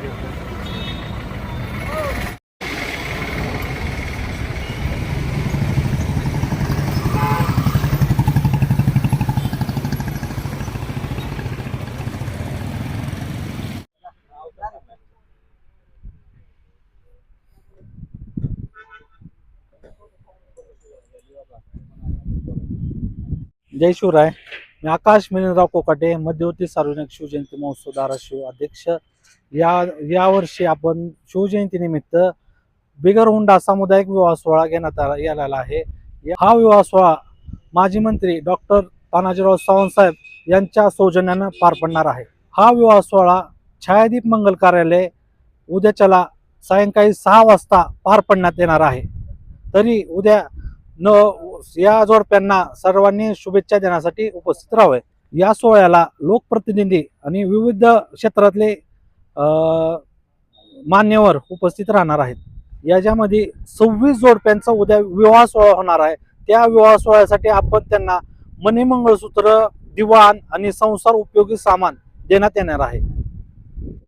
जय शिवराय. मी आकाश मिलिंदराव कोकाटे, मध्यवर्ती सार्वजनिक शिवजयंती महोत्सव धाराशिव अध्यक्ष. यावर्षी आपण शिवजयंतीनिमित्त बिगर हुंडा सामुदायिक विवाह सोहळा घेण्यात आलेला आहे. हा विवाह सोहळा माजी मंत्री डॉक्टर तानाजीराव सावंतसाहेब यांच्या सौजन्यानं पार पडणार आहे. हा विवाह सोहळा छायादीप मंगल कार्यालय उद्याच्याला सायंकाळी 6 वाजता पार पडण्यात येणार आहे. तरी उद्या या जोडप्यांना सर्वांनी शुभेच्छा देण्यासाठी उपस्थित राहावे. या सोहळ्याला लोकप्रतिनिधी आणि विविध क्षेत्रातले मान्यवर उपस्थित राहणार आहेत. याच्यामध्ये 26 जोडप्यांचा उद्या विवाह सोहळा होणार आहे. त्या विवाह सोहळ्यासाठी आपण त्यांना मणी मंगळसूत्र, दिवाण आणि संसार उपयोगी सामान देण्यात येणार आहे.